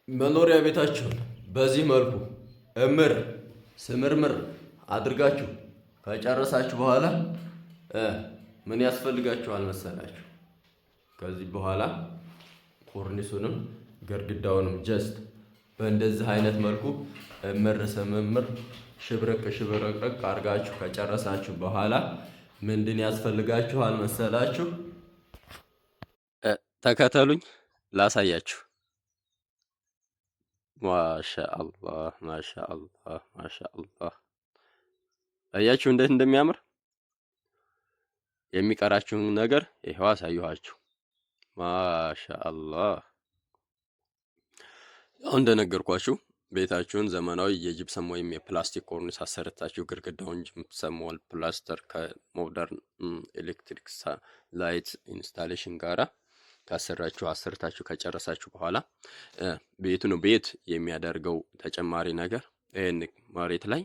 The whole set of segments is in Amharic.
መኖሪያ ቤታችሁን በዚህ መልኩ እምር ስምርምር አድርጋችሁ ከጨረሳችሁ በኋላ ምን ያስፈልጋችኋል መሰላችሁ? ከዚህ በኋላ ኮርኒሱንም ግድግዳውንም ጀስት በእንደዚህ አይነት መልኩ እምር ስምምር ሽብርቅ ሽብርቅርቅ አድርጋችሁ ከጨረሳችሁ በኋላ ምንድን ያስፈልጋችኋል መሰላችሁ? ተከተሉኝ ላሳያችሁ። ማሻአላህ ማሻአላህ ማሻአላህ አያችሁ እንዴት እንደሚያምር። የሚቀራችሁን ነገር ይሄው አሳየኋችሁ። ማሻአላህ አሁን እንደነገርኳችሁ ቤታችሁን ዘመናዊ የጂፕሰም ወይም የፕላስቲክ ኮርኒስ አሰርታችሁ ግድግዳውን ጂፕሰም ዋል ፕላስተር ከሞደርን ኤሌክትሪክ ላይት ኢንስታሌሽን ጋራ አሰርታችሁ ከጨረሳችሁ በኋላ ቤት የሚያደርገው ተጨማሪ ነገር ይሄን መሬት ላይ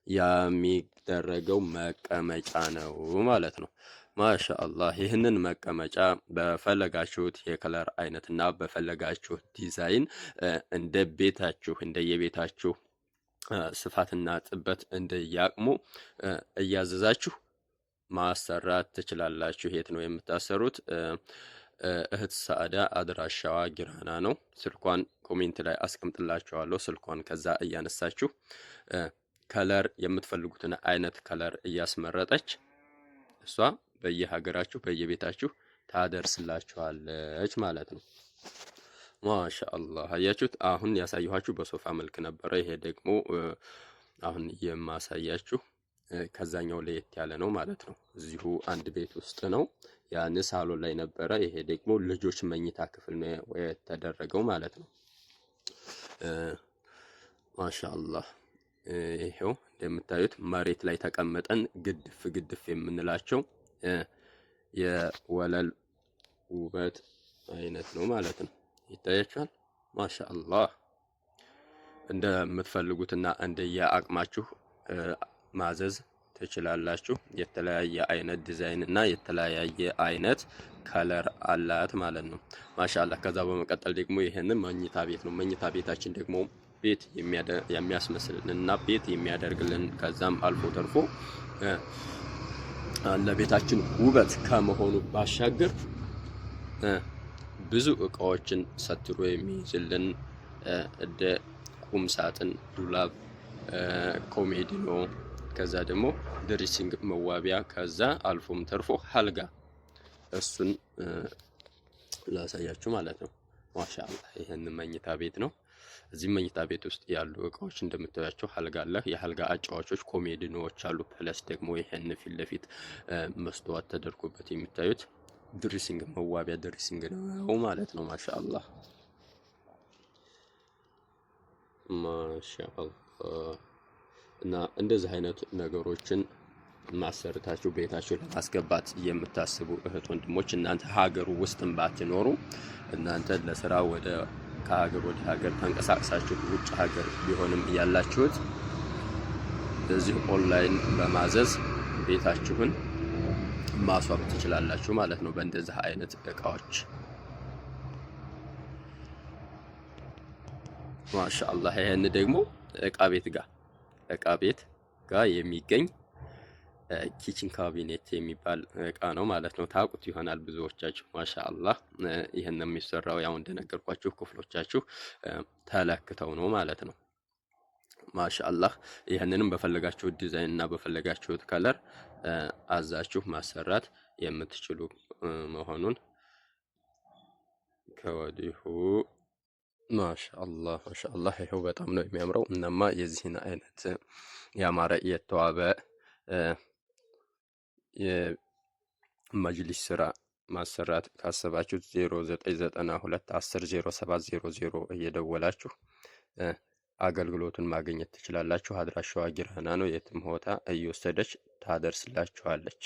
የሚደረገው መቀመጫ ነው ማለት ነው። ማሻአላህ ይህንን መቀመጫ በፈለጋችሁት የከለር አይነትና በፈለጋችሁት ዲዛይን እንደየቤታችሁ ስፋትና ጥበት እንደያቅሙ እያዘዛችሁ ማሰራት ትችላላችሁ። የት ነው የምታሰሩት? እህት ሰዓዳ አድራሻዋ ጊራና ነው። ስልኳን ኮሜንት ላይ አስቀምጥላችኋለሁ። ስልኳን ከዛ እያነሳችሁ ከለር የምትፈልጉትን አይነት ከለር እያስመረጠች እሷ በየሀገራችሁ በየቤታችሁ ታደርስላችኋለች ማለት ነው። ማሻአላህ አያችሁት። አሁን ያሳየኋችሁ በሶፋ መልክ ነበረ። ይሄ ደግሞ አሁን የማሳያችሁ ከዛኛው ለየት ያለ ነው ማለት ነው። እዚሁ አንድ ቤት ውስጥ ነው። ያን ሳሎን ላይ ነበረ። ይሄ ደግሞ ልጆች መኝታ ክፍል ነው የተደረገው ማለት ነው። ማሻአላህ ይሄው እንደምታዩት መሬት ላይ ተቀመጠን ግድፍ ግድፍ የምንላቸው የወለል ውበት አይነት ነው ማለት ነው። ይታያችኋል። ማሻአላህ እንደምትፈልጉትና እንደየአቅማችሁ ማዘዝ ትችላላችሁ። የተለያየ አይነት ዲዛይን እና የተለያየ አይነት ከለር አላት ማለት ነው። ማሻአላህ ከዛ በመቀጠል ደግሞ ይሄንን መኝታ ቤት ነው። መኝታ ቤታችን ደግሞ ቤት የሚያስመስልንና ቤት የሚያደርግልን ከዛም አልፎ ተርፎ ለቤታችን ውበት ከመሆኑ ባሻገር ብዙ እቃዎችን ሰትሮ የሚይዝልን እንደ ቁም ሳጥን፣ ዱላብ፣ ኮሜዲኖ ከዛ ደግሞ ድሬሲንግ መዋቢያ ከዛ አልፎም ተርፎ አልጋ እሱን ላሳያችሁ ማለት ነው። ማሻአላህ ይሄን መኝታ ቤት ነው። እዚህ መኝታ ቤት ውስጥ ያሉ እቃዎች እንደምታዩቸው አልጋ አለ። የአልጋ አጫዋቾች ኮሜዲኖዎች አሉ። ፕለስ ደግሞ ይሄን ፊት ለፊት መስተዋት ተደርጎበት የሚታዩት ድሬሲንግ መዋቢያ ድሬሲንግ ነው ማለት ነው። ማሻአላህ ማሻአላህ እና እንደዚህ አይነት ነገሮችን ማሰርታችሁ ቤታችሁ ለማስገባት የምታስቡ እህት ወንድሞች እናንተ ሀገሩ ውስጥም ባትኖሩ እናንተ ለስራ ከሀገር ወደ ሀገር ተንቀሳቅሳችሁ ውጭ ሀገር ቢሆንም ያላችሁት እዚህ ኦንላይን በማዘዝ ቤታችሁን ማስዋብ ትችላላችሁ ማለት ነው በእንደዚህ አይነት እቃዎች። ማሻአላህ ይሄን ደግሞ እቃ ቤት ጋር የሚገኝ ኪችን ካቢኔት የሚባል እቃ ነው ማለት ነው። ታውቁት ይሆናል ብዙዎቻችሁ። ማሻአላህ ይሄን የሚሰራው ያው እንደነገርኳችሁ ክፍሎቻችሁ ተለክተው ነው ማለት ነው። ማሻአላህ ይሄንንም በፈለጋችሁት ዲዛይን እና በፈለጋችሁት ከለር አዛችሁ ማሰራት የምትችሉ መሆኑን ከወዲሁ ማሻአላህ ማሻአላህ ይሄው በጣም ነው የሚያምረው። እናማ የዚህን አይነት ያማረ የተዋበ የመጅሊስ ስራ ማሰራት ካሰባችሁ 0992 10 0700 እየደወላችሁ አገልግሎቱን ማግኘት ትችላላችሁ። አድራሻዋ ጊራና ነው። የትም ሆታ እየወሰደች ታደርስላችኋለች።